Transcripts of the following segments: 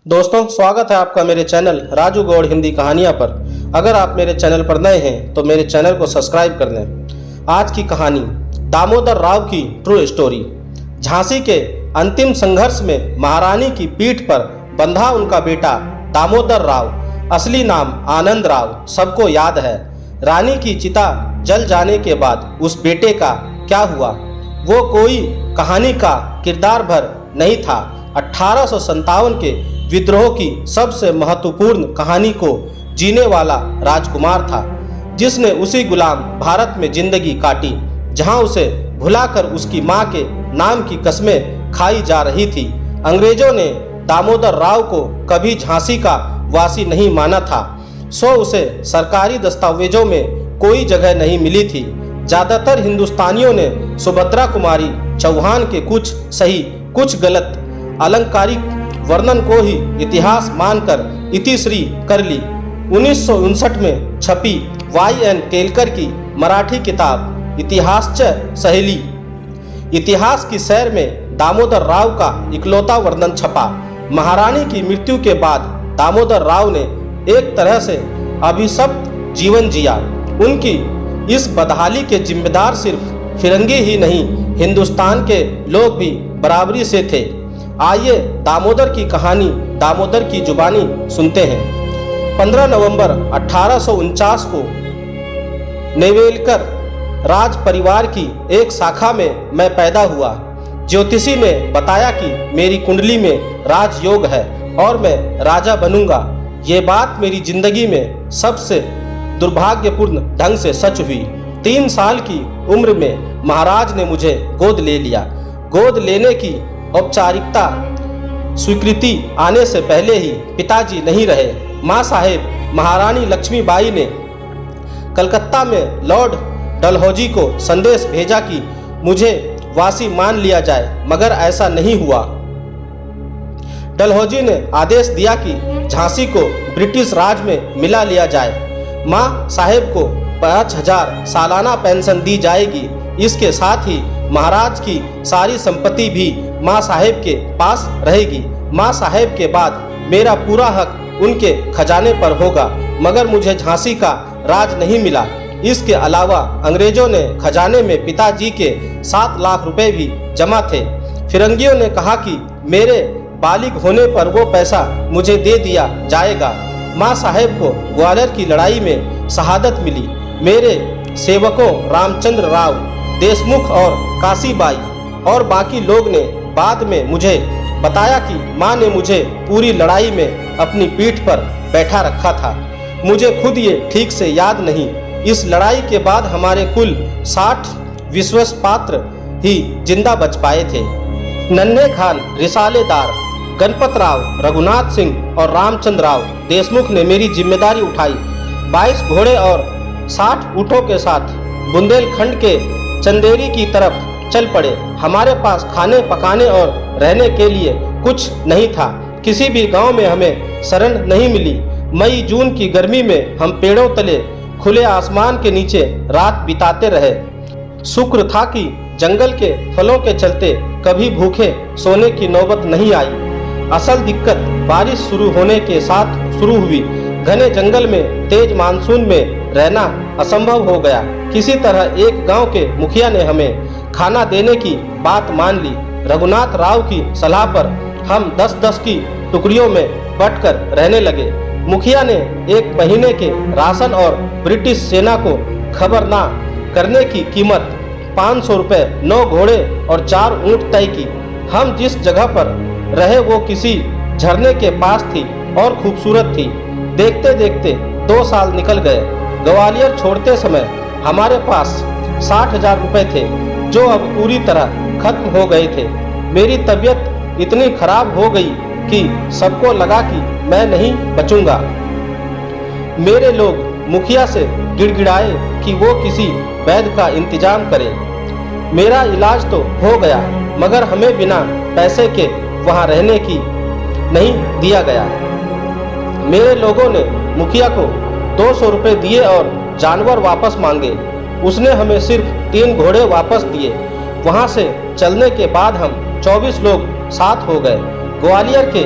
दोस्तों, स्वागत है आपका मेरे चैनल राजू गौड़ हिंदी कहानियाँ पर। अगर आप मेरे चैनल पर नए हैं तो मेरे चैनल को सब्सक्राइब कर लें। आज की कहानी दामोदर राव की ट्रू स्टोरी। झांसी के अंतिम संघर्ष में महारानी की पीठ पर बंधा उनका बेटा दामोदर राव, असली नाम आनंद राव, सबको याद है। रानी की चिता जल जाने के बाद उस बेटे का क्या हुआ, वो कोई कहानी का किरदार भर नहीं था। 1857 के विद्रोह की सबसे महत्वपूर्ण कहानी को जीने वाला राजकुमार था, जिसने उसी गुलाम भारत में जिंदगी काटी जहां उसे भुलाकर उसकी मां के नाम की कस्में खाई जा रही थी। अंग्रेजों ने दामोदर राव को कभी झांसी का वासी नहीं माना था, सो उसे सरकारी दस्तावेजों में कोई जगह नहीं मिली थी। ज्यादातर हिंदुस्तानियों ने सुभद्रा कुमारी चौहान के कुछ सही कुछ गलत अलंकारिक वर्णन को ही इतिहास मानकर इतिश्री कर ली। 1959 में छपी Y.N. केलकर की मराठी किताब इतिहासच सहेली, इतिहास की सैर में दामोदर राव का इकलौता वर्णन छपा। महारानी की मृत्यु के बाद दामोदर राव ने एक तरह से अभिशप्त जीवन जिया। उनकी इस बदहाली के जिम्मेदार सिर्फ फिरंगी ही नहीं, हिंदुस्तान के लोग भी बराबरी से थे। आइए दामोदर की कहानी दामोदर की जुबानी सुनते हैं। 15 नवंबर 1849 को नेवेलकर राज परिवार की एक शाखा में मैं पैदा हुआ। ज्योतिषी ने बताया कि मेरी कुंडली में राजयोग है और मैं राजा बनूंगा। ये बात मेरी जिंदगी में सबसे दुर्भाग्यपूर्ण ढंग से सच हुई। 3 साल की उम्र में महाराज ने मुझे गोद ले लिया। गोद लेने की औपचारिकता स्वीकृति आने से पहले ही पिताजी नहीं रहे। माँ साहेब महारानी लक्ष्मीबाई ने कलकत्ता में लॉर्ड डलहौजी को संदेश भेजा कि मुझे वासी मान लिया जाए, मगर ऐसा नहीं हुआ। डलहौजी ने आदेश दिया कि झांसी को ब्रिटिश राज में मिला लिया जाए। माँ साहेब को 5000 सालाना पेंशन दी जाएगी। इसके साथ ही महाराज की सारी संपत्ति भी माँ साहेब के पास रहेगी। माँ साहेब के बाद मेरा पूरा हक उनके खजाने पर होगा, मगर मुझे झांसी का राज नहीं मिला। इसके अलावा अंग्रेजों ने खजाने में पिताजी के 7 लाख रुपए भी जमा थे। फिरंगियों ने कहा कि मेरे बालिग होने पर वो पैसा मुझे दे दिया जाएगा। माँ साहेब को ग्वालियर की लड़ाई में शहादत मिली। मेरे सेवकों रामचंद्र राव, देशमुख और काशीबाई और बाकी लोग ने बाद में मुझे बताया कि माँ ने मुझे पूरी लड़ाई में अपनी पीठ पर बैठा रखा था। मुझे खुद ये ठीक से याद नहीं। इस लड़ाई के बाद हमारे कुल 60 विश्वास पात्र ही जिंदा बच पाए थे। नन्हे खान, रिसालेदार, गणपत राव, रघुनाथ सिंह और रामचंद्र राव देशमुख ने मेरी जिम्मेदारी उठाई। 22 घोड़े और 60 ऊँटों के साथ बुंदेलखंड के चंदेरी की तरफ चल पड़े। हमारे पास खाने पकाने और रहने के लिए कुछ नहीं था। किसी भी गांव में हमें शरण नहीं मिली। मई जून की गर्मी में हम पेड़ों तले खुले आसमान के नीचे रात बिताते रहे। शुक्र था कि जंगल के फलों के चलते कभी भूखे सोने की नौबत नहीं आई। असल दिक्कत बारिश शुरू होने के साथ शुरू हुई। घने जंगल में तेज मानसून में रहना असंभव हो गया। किसी तरह एक गांव के मुखिया ने हमें खाना देने की बात मान ली। रघुनाथ राव की सलाह पर हम 10-10 की टुकड़ियों में बंटकर रहने लगे। मुखिया ने 1 महीने के राशन और ब्रिटिश सेना को खबर ना करने की कीमत 500 रुपये, 9 घोड़े और 4 ऊँट तय की। हम जिस जगह पर रहे वो किसी झरने के पास थी और खूबसूरत थी। देखते देखते 2 साल निकल गए। ग्वालियर छोड़ते समय हमारे पास 60,000 रुपये थे, जो अब पूरी तरह खत्म हो गए थे। मेरी तबीयत इतनी खराब हो गई कि सबको लगा कि मैं नहीं बचूंगा। मेरे लोग मुखिया से गिड़गिड़ाए कि वो किसी वैद्य का इंतजाम करे। मेरा इलाज तो हो गया, मगर हमें बिना पैसे के वहाँ रहने की नहीं दिया गया। मेरे लोगों ने मुखिया को 200 रुपये दिए और जानवर वापस मांगे। उसने हमें सिर्फ 3 घोड़े वापस दिए। वहाँ से चलने के बाद हम 24 लोग साथ हो गए। ग्वालियर के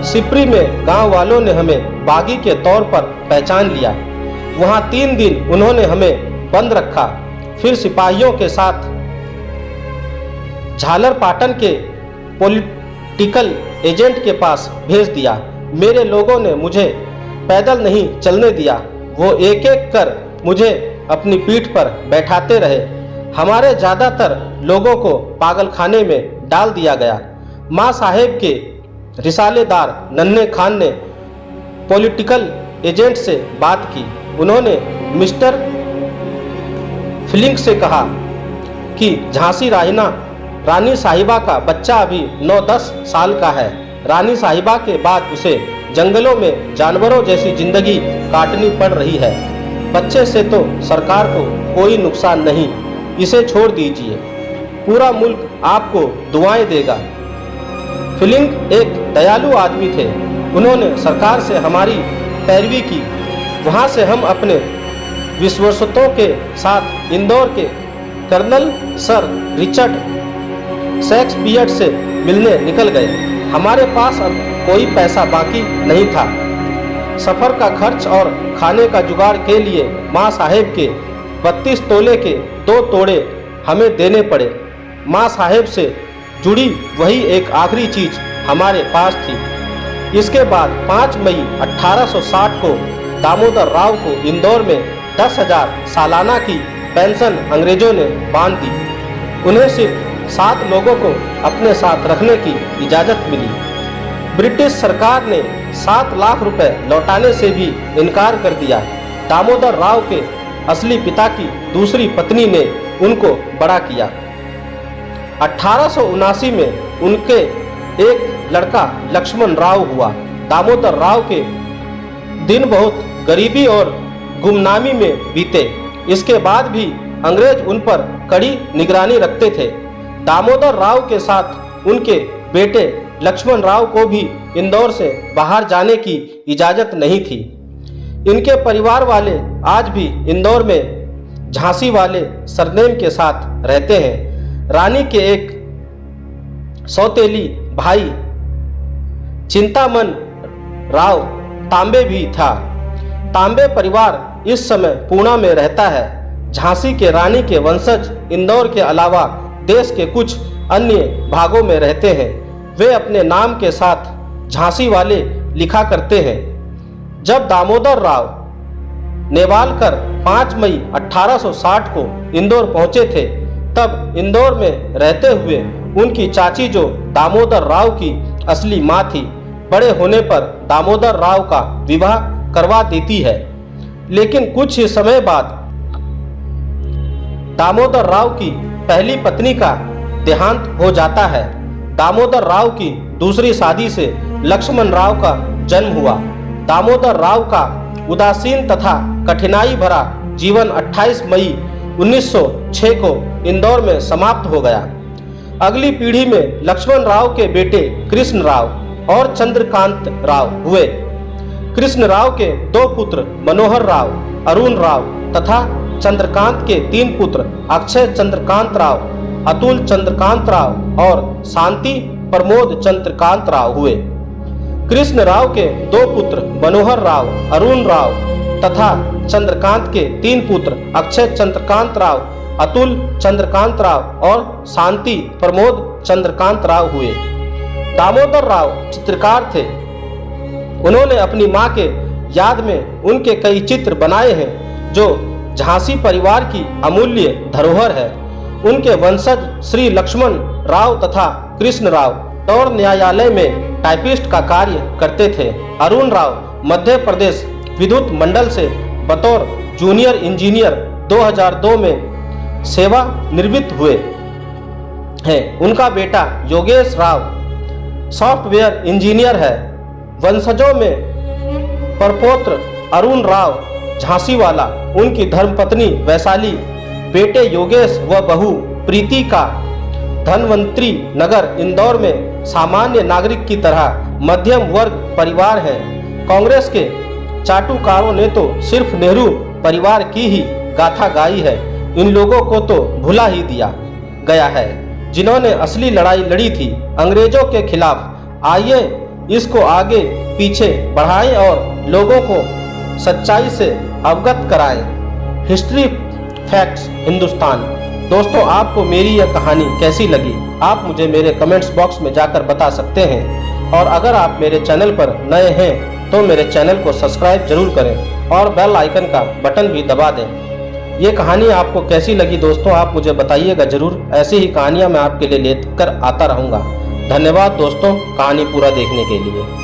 सिपरी में गांव वालों ने हमें बागी के तौर पर पहचान लिया। वहां 3 दिन उन्होंने हमें बंद रखा, फिर सिपाहियों के साथ झालरपाटन के पॉलिटिकल एजेंट के पास भेज दिया। मेरे लोगों ने मुझे पैदल नहीं चलने दिया, वो एक एक कर मुझे अपनी पीठ पर बैठाते रहे। हमारे ज़्यादातर लोगों को पागलखाने में डाल दिया गया। माँ साहेब के रिसालेदार नन्हे खान ने पॉलिटिकल एजेंट से बात की। उन्होंने मिस्टर फिलिंग से कहा कि झांसी रानी साहिबा का बच्चा अभी 9-10 साल का है। रानी साहिबा के बाद उसे जंगलों में जानवरों जैसी जिंदगी काटनी पड़ रही है। बच्चे से तो सरकार को कोई नुकसान नहीं, इसे छोड़ दीजिए, पूरा मुल्क आपको दुआएं देगा। फिलिंग एक दयालु आदमी थे। उन्होंने सरकार से हमारी पैरवी की। वहां से हम अपने विश्वस्तों के साथ इंदौर के कर्नल सर रिचर्ड शेक्सपियर से मिलने निकल गए। हमारे पास अब कोई पैसा बाकी नहीं था। सफ़र का खर्च और खाने का जुगाड़ के लिए माँ साहेब के 32 तोले के 2 तोड़े हमें देने पड़े। माँ साहेब से जुड़ी वही एक आखिरी चीज़ हमारे पास थी। इसके बाद 5 मई 1860 को दामोदर राव को इंदौर में 10,000 सालाना की पेंशन अंग्रेजों ने बांध दी। उन्हें सिर्फ 7 लोगों को अपने साथ रखने की इजाज़त मिली। ब्रिटिश सरकार ने 7 लाख रुपए लौटाने से भी इनकार कर दिया। दामोदर राव के असली पिता की दूसरी पत्नी ने उनको बड़ा किया। 1879 में उनके एक लड़का लक्ष्मण राव हुआ। दामोदर राव के दिन बहुत गरीबी और गुमनामी में बीते। इसके बाद भी अंग्रेज उन पर कड़ी निगरानी रखते थे। दामोदर राव के साथ उनके बेटे लक्ष्मण राव को भी इंदौर से बाहर जाने की इजाज़त नहीं थी। इनके परिवार वाले आज भी इंदौर में झांसी वाले सरनेम के साथ रहते हैं। रानी के एक सौतेली भाई चिंतामन राव तांबे भी था। तांबे परिवार इस समय पूना में रहता है। झांसी के रानी के वंशज इंदौर के अलावा देश के कुछ अन्य भागों में रहते हैं। वे अपने नाम के साथ झांसी वाले लिखा करते हैं। जब दामोदर राव नेवालकर 5 मई 1860 को इंदौर पहुंचे थे, तब इंदौर में रहते हुए उनकी चाची जो दामोदर राव की असली माँ थी, बड़े होने पर दामोदर राव का विवाह करवा देती है। लेकिन कुछ ही समय बाद दामोदर राव की पहली पत्नी का देहांत हो जाता है। दामोदर राव की दूसरी शादी से लक्ष्मण राव का जन्म हुआ। दामोदर राव का उदासीन तथा कठिनाई भरा जीवन 28 मई 1906 को इंदौर में समाप्त हो गया। अगली पीढ़ी में लक्ष्मण राव के बेटे कृष्ण राव और चंद्रकांत राव हुए। कृष्ण राव के 2 पुत्र मनोहर राव, अरुण राव तथा चंद्रकांत के 3 पुत्र अक्षय चंद्रकांत राव, अतुल चंद्रकांत राव और शांति प्रमोद चंद्रकांत राव हुए। कृष्ण राव के 2 पुत्र मनोहर राव, अरुण राव तथा चंद्रकांत के 3 पुत्र अक्षय चंद्रकांत राव, अतुल चंद्रकांत राव और शांति प्रमोद चंद्रकांत राव हुए। दामोदर राव चित्रकार थे। उन्होंने अपनी मां के याद में उनके कई चित्र बनाए हैं, जो झांसी परिवार की अमूल्य धरोहर है। उनके वंशज श्री लक्ष्मण राव तथा कृष्ण राव इंदौर न्यायालय में टाइपिस्ट का कार्य करते थे। अरुण राव मध्य प्रदेश विद्युत मंडल से बतौर जूनियर इंजीनियर 2002 में सेवा निवृत्त हुए हैं। उनका बेटा योगेश राव सॉफ्टवेयर इंजीनियर है। वंशजों में परपौत्र अरुण राव झांसी वाला, उनकी धर्मपत्नी वैशाली, बेटे योगेश व बहू प्रीति का धनवंतरी नगर इंदौर में सामान्य नागरिक की तरह मध्यम वर्ग परिवार है। कांग्रेस के चाटुकारों ने तो सिर्फ नेहरू परिवार की ही गाथा गाई है। इन लोगों को तो भुला ही दिया गया है, जिन्होंने असली लड़ाई लड़ी थी अंग्रेजों के खिलाफ। आइए इसको आगे पीछे बढ़ाएं और लोगों को सच्चाई से अवगत कराएं। History facts Hindustan. दोस्तों, आपको मेरी यह कहानी कैसी लगी आप मुझे मेरे कमेंट्स बॉक्स में जाकर बता सकते हैं। और अगर आप मेरे चैनल पर नए हैं तो मेरे चैनल को सब्सक्राइब जरूर करें और बेल आइकन का बटन भी दबा दें। ये कहानी आपको कैसी लगी दोस्तों, आप मुझे बताइएगा जरूर। ऐसी ही कहानियाँ मैं आपके लिए लेकर आता रहूँगा। धन्यवाद दोस्तों कहानी पूरा देखने के लिए।